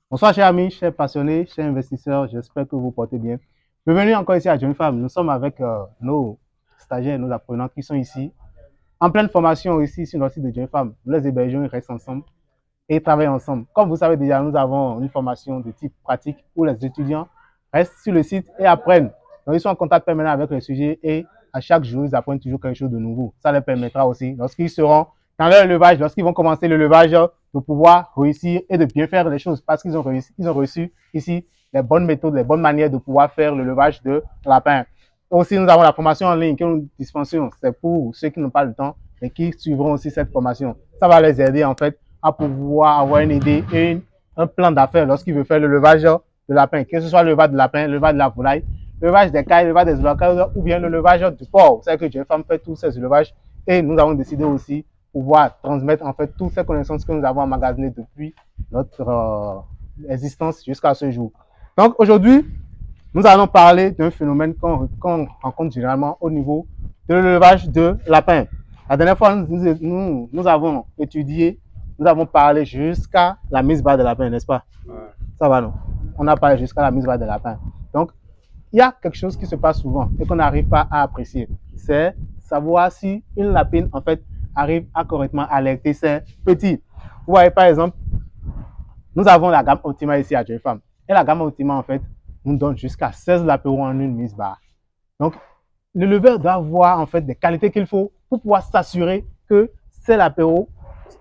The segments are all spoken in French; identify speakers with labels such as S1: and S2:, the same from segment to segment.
S1: Bonsoir chers amis, chers passionnés, chers investisseurs, j'espère que vous portez bien. Bienvenue encore ici à Jeune Femme. Nous sommes avec nos stagiaires, nos apprenants qui sont ici en pleine formation ici sur notre site de Jeune Femme. Nous les hébergeons, ils restent ensemble et travaillent ensemble. Comme vous savez déjà, nous avons une formation de type pratique où les étudiants restent sur le site et apprennent. Donc ils sont en contact permanent avec le sujet et à chaque jour, ils apprennent toujours quelque chose de nouveau. Ça leur permettra aussi, lorsqu'ils seront dans leur élevage, lorsqu'ils vont commencer l'élevage, de pouvoir réussir et de bien faire les choses parce qu'ils ont reçu ici les bonnes méthodes, les bonnes manières de pouvoir faire l'élevage de lapins. Aussi, nous avons la formation en ligne que nous dispensons. C'est pour ceux qui n'ont pas le temps et qui suivront aussi cette formation. Ça va les aider en fait à pouvoir avoir une idée et un plan d'affaires lorsqu'ils veulent faire l'élevage de lapins, que ce soit l'élevage de lapin, l'élevage de la volaille, l'élevage des cailles, l'élevage des ouracans ou bien l'élevage du porc. Vous savez que Jeune Femme fait tous ces élevages et nous avons décidé aussi pouvoir transmettre en fait toutes ces connaissances que nous avons emmagasinées depuis notre existence jusqu'à ce jour. Donc aujourd'hui, nous allons parler d'un phénomène qu'on rencontre généralement au niveau de l'élevage de lapins. La dernière fois, nous avons étudié, nous avons parlé jusqu'à la mise bas de lapin, n'est-ce pas? Ouais. Ça va, non? On a parlé jusqu'à la mise bas de lapin. Donc, il y a quelque chose qui se passe souvent et qu'on n'arrive pas à apprécier. C'est savoir si une lapine, en fait, arrive à correctement alerter ses petits. Vous voyez, par exemple, nous avons la gamme Optima ici à Jeune Femme. Et la gamme Optima, en fait, nous donne jusqu'à 16 lapéraux en une mise barre. Donc, l'éleveur doit avoir, en fait, des qualités qu'il faut pour pouvoir s'assurer que ces lapéraux,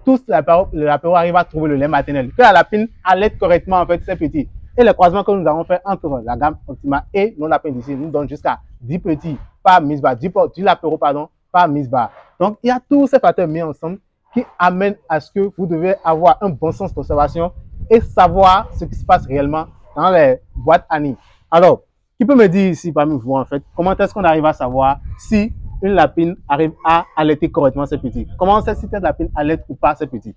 S1: tous les lapéraux arrivent à trouver le lait maternel, que la lapine allaite correctement, en fait, ses petits. Et les croisements que nous avons fait entre la gamme Optima et nos lapins d'ici nous donnent jusqu'à 10 petits par mise barre, 10 lapéraux, pardon, par mise barre. Donc, il y a tous ces facteurs mis ensemble qui amènent à ce que vous devez avoir un bon sens d'observation et savoir ce qui se passe réellement dans les boîtes à nids. Alors, qui peut me dire ici parmi vous, en fait, comment est-ce qu'on arrive à savoir si une lapine arrive à allaiter correctement ses petits? Comment on sait si cette lapine allaite ou pas ses petits?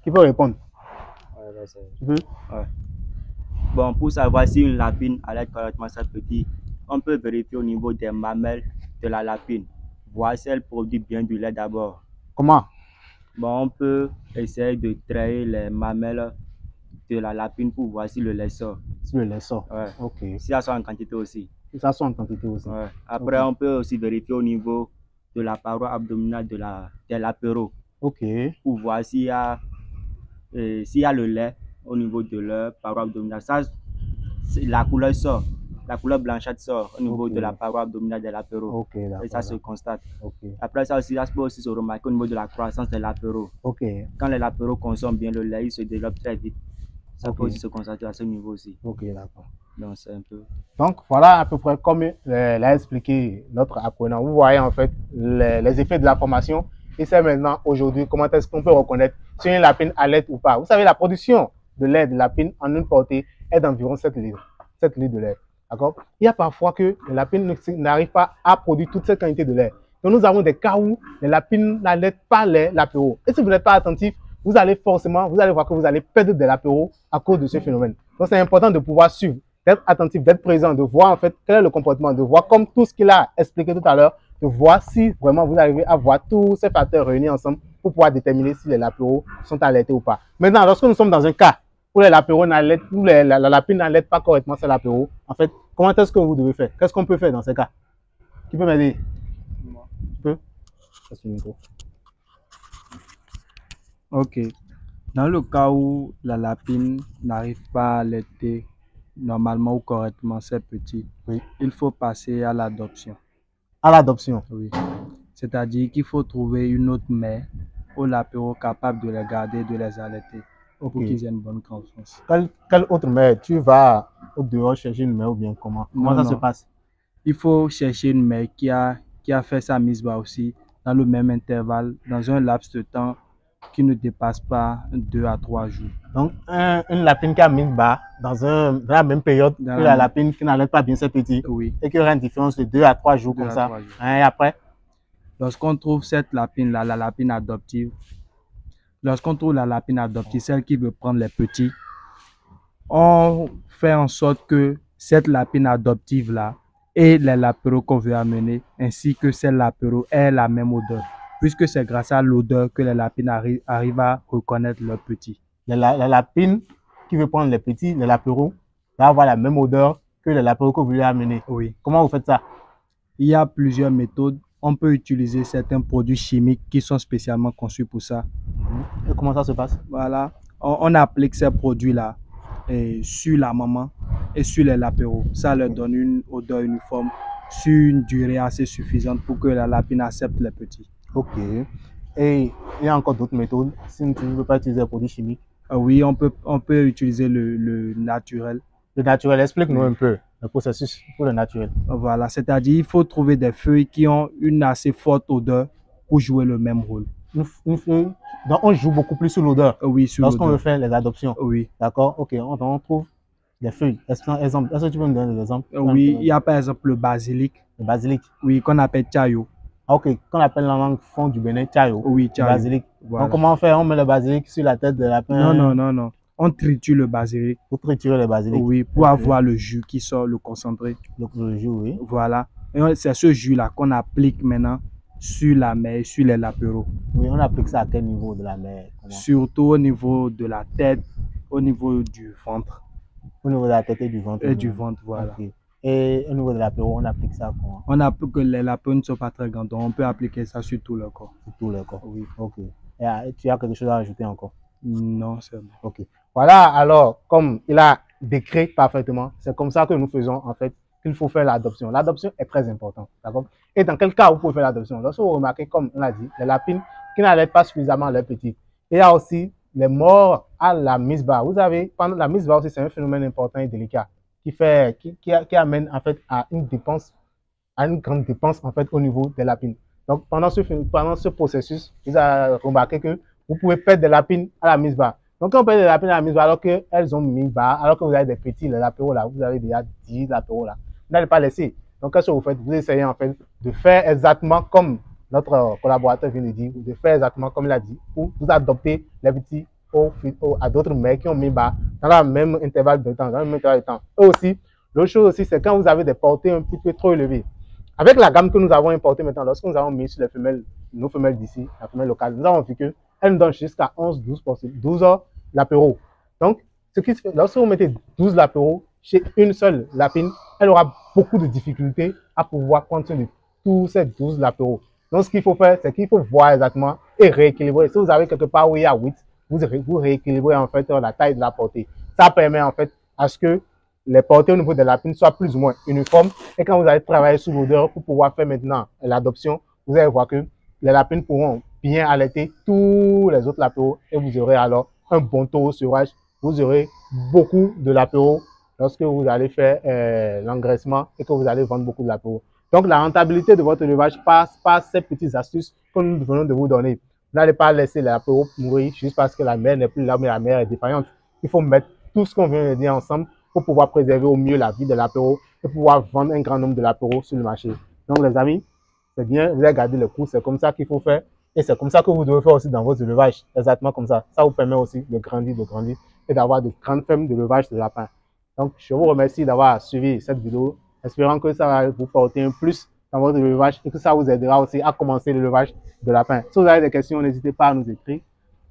S1: Qui peut répondre?
S2: Ouais. Bon, pour savoir si une lapine allaite correctement ses petits, on peut vérifier au niveau des mamelles de la lapine, voir si elle produit bien du lait d'abord.
S1: Comment?
S2: Bon, on peut essayer de traiter les mamelles de la lapine pour voir si le lait sort.
S1: Si le lait sort?
S2: Ouais.
S1: Ok.
S2: Si ça sort en quantité aussi.
S1: Si ça sort en quantité aussi.
S2: Ouais. Après, on peut aussi vérifier au niveau de la paroi abdominale des lapéraux.
S1: Ok.
S2: Pour voir s'il y a le lait au niveau de leur paroi abdominale. Ça, la couleur sort. La couleur blanchâtre sort au niveau de la paroi abdominale des lapéraux.
S1: Ok,
S2: et ça se constate.
S1: Ok.
S2: Après ça aussi, ça peut aussi se remarquer au niveau de la croissance des lapéraux.
S1: Ok.
S2: Quand les lapéraux consomment bien le lait, ils se développent très vite. Ça peut aussi se constater à ce niveau aussi.
S1: Ok, d'accord.
S2: Donc, c'est un peu...
S1: Donc, voilà à peu près comme l'a expliqué notre apprenant. Vous voyez en fait les effets de la formation. Et c'est maintenant, aujourd'hui, comment est-ce qu'on peut reconnaître si une lapine allaite ou pas. Vous savez, la production de lait de lapine en une portée est d'environ 7 litres. 7 litres de lait. D'accord? Il y a parfois que les lapines n'arrivent pas à produire toute cette quantité de lait. Donc, nous avons des cas où les lapines n'allaitent pas les lapéraux. Et si vous n'êtes pas attentif, vous allez voir que vous allez perdre des lapéraux à cause de ce phénomène. Donc, c'est important de pouvoir suivre, d'être attentif, d'être présent, de voir en fait quel est le comportement, de voir comme tout ce qu'il a expliqué tout à l'heure, de voir si vraiment vous arrivez à voir tous ces facteurs réunis ensemble pour pouvoir déterminer si les lapéraux sont allaités ou pas. Maintenant, lorsque nous sommes dans un cas où les lapéraux n'allaitent, où la lapine n'allaite pas correctement ses lapéraux, en fait, comment est-ce que vous devez faire? Qu'est-ce qu'on peut faire dans ces cas? Qui peut m'aider? Tu peux? Passe le micro.
S3: Ok. Dans le cas où la lapine n'arrive pas à allaiter normalement ou correctement ses petits,
S1: oui,
S3: il faut passer à l'adoption.
S1: À l'adoption?
S3: Oui. C'est-à-dire qu'il faut trouver une autre mère aux lapéraux capable de les garder, de les allaiter pour qu'ils aient une bonne croissance.
S1: Quelle autre mère? Tu vas au dehors chercher une mère ou bien comment? Comment ça se passe?
S3: Il faut chercher une mère qui a fait sa mise bas aussi dans le même intervalle, dans un laps de temps qui ne dépasse pas 2 à 3 jours.
S1: Donc, une lapine qui a mis bas dans la même période que la lapine qui n'allait pas bien ses petits,
S3: oui,
S1: et qui aura une différence de 2 à 3 jours comme ça. Et après?
S3: Lorsqu'on trouve cette lapine-là, la lapine adoptive, celle qui veut prendre les petits, on fait en sorte que cette lapine adoptive-là et les lapéraux qu'on veut amener, ainsi que ces lapéraux aient la même odeur. puisque c'est grâce à l'odeur que les lapines arrivent à reconnaître leurs petits.
S1: La lapine qui veut prendre les petits, les lapereaux, va avoir la même odeur que les lapereaux que vous lui amenez.
S3: Oui.
S1: Comment vous faites ça?
S3: Il y a plusieurs méthodes. On peut utiliser certains produits chimiques qui sont spécialement conçus pour ça.
S1: Et comment ça se passe?
S3: Voilà. On applique ces produits-là sur la maman et sur les lapereaux. Ça leur donne une odeur uniforme sur une durée assez suffisante pour que la lapine accepte les petits.
S1: Ok. Et il y a encore d'autres méthodes si tu ne veux pas utiliser les produits chimiques?
S3: Oui, on peut utiliser le naturel.
S1: Le naturel, explique-nous un peu le processus pour le naturel.
S3: Voilà, c'est-à-dire il faut trouver des feuilles qui ont une assez forte odeur pour jouer le même rôle.
S1: Une feuille, donc on joue beaucoup plus sur l'odeur.
S3: Oui, sur l'odeur.
S1: Lorsqu'on veut faire les adoptions.
S3: Oui.
S1: D'accord, ok, on trouve des feuilles. Est-ce que tu peux me donner des exemples?
S3: Oui, il y a par exemple le basilic.
S1: Le basilic.
S3: Oui, qu'on appelle chayo.
S1: Ok, qu'on appelle la langue fond du Bénin, chayo.
S3: Oui, chayo.
S1: Basilic.
S3: Voilà.
S1: Donc comment on fait? On met le basilic sur la tête de la lapin?
S3: Non. On triture le basilic.
S1: Pour triturer le basilic?
S3: Oui, pour avoir le jus qui sort, le concentré.
S1: Le jus, oui.
S3: Voilà. Et c'est ce jus-là qu'on applique maintenant sur la mère, sur les lapereaux.
S1: Oui, on applique ça à quel niveau de la mère?
S3: Surtout au niveau de la tête, au niveau du ventre.
S1: Au niveau de la tête et du ventre?
S3: Et du ventre, voilà.
S1: Okay. Et au niveau de l'apéro, on applique ça comment?
S3: On applique que les lapereaux ne sont pas très grands, donc on peut appliquer ça sur tout le corps.
S1: Sur tout le corps?
S3: Oui.
S1: Ok. Et tu as quelque chose à ajouter encore?
S3: Non, c'est bon.
S1: Ok. Voilà, alors, comme il a décrit parfaitement, c'est comme ça que nous faisons, en fait, qu'il faut faire l'adoption. L'adoption est très importante, d'accord? Et dans quel cas vous pouvez faire l'adoption? Lorsque vous remarquez, comme on l'a dit, les lapines qui n'allaitent pas suffisamment leurs petits. Il y a aussi les morts à la misbah. Vous savez, pendant la misbah aussi, c'est un phénomène important et délicat qui amène, en fait, à une grande dépense, en fait, au niveau des lapines. Donc, pendant ce processus, vous avez remarqué que vous pouvez perdre des lapines à la misbah. Donc, quand on perd des lapines à la misbah, alors qu'elles ont mis bas, alors que vous avez des petits, les lapereaux là, vous avez déjà 10 lapereaux là, vous n'allez pas laisser. Donc, qu'est-ce que vous faites? Vous essayez en fait de faire exactement comme notre collaborateur vient de dire, de faire exactement comme il a dit, ou vous adoptez les petits à d'autres mères qui ont mis bas dans le même intervalle de temps, Et aussi, l'autre chose aussi, c'est quand vous avez des portées un petit peu trop élevées. Avec la gamme que nous avons importée maintenant, lorsque nous avons mis sur les femelles, nos femelles d'ici, la femelle locale, nous avons vu qu'elles nous donnent jusqu'à 12 heures l'apéro. Donc, ce qui se fait, lorsque vous mettez 12 lapéros chez une seule lapine, elle aura beaucoup de difficultés à pouvoir prendre soin de tous ces 12 lapéros. Donc, ce qu'il faut faire, c'est qu'il faut voir exactement et rééquilibrer. Si vous avez quelque part où il y a 8, vous rééquilibrez en fait la taille de la portée. Ça permet en fait à ce que les portées au niveau des lapines soient plus ou moins uniformes. Et quand vous allez travailler sur l'odeur pour pouvoir faire maintenant l'adoption, vous allez voir que les lapines pourront bien allaiter tous les autres lapéros et vous aurez alors un bon taux au sevrage. Vous aurez beaucoup de lapéros lorsque vous allez faire l'engraissement et que vous allez vendre beaucoup de lapéros. Donc, la rentabilité de votre élevage passe par ces petites astuces que nous venons de vous donner. Vous n'allez pas laisser les lapéros mourir juste parce que la mère n'est plus là, mais la mère est défaillante. Il faut mettre tout ce qu'on vient de dire ensemble pour pouvoir préserver au mieux la vie de l'apéro et pouvoir vendre un grand nombre de l'apéro sur le marché. Donc, les amis, c'est bien, vous avez gardé le coup, c'est comme ça qu'il faut faire. Et c'est comme ça que vous devez faire aussi dans vos élevages. Exactement comme ça. Ça vous permet aussi de grandir et d'avoir de grandes fermes d'élevage de lapins. Donc, je vous remercie d'avoir suivi cette vidéo, espérant que ça va vous porter un plus dans votre élevage et que ça vous aidera aussi à commencer l'élevage de lapins. Si vous avez des questions, n'hésitez pas à nous écrire.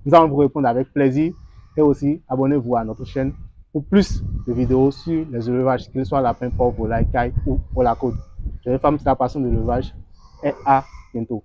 S1: Nous allons vous répondre avec plaisir. Et aussi, abonnez-vous à notre chaîne pour plus de vidéos sur les élevages, qu'ils soient lapins, porcs, volailles, cailles ou pour la côte. Je vais faire la passion de l'élevage et à bientôt.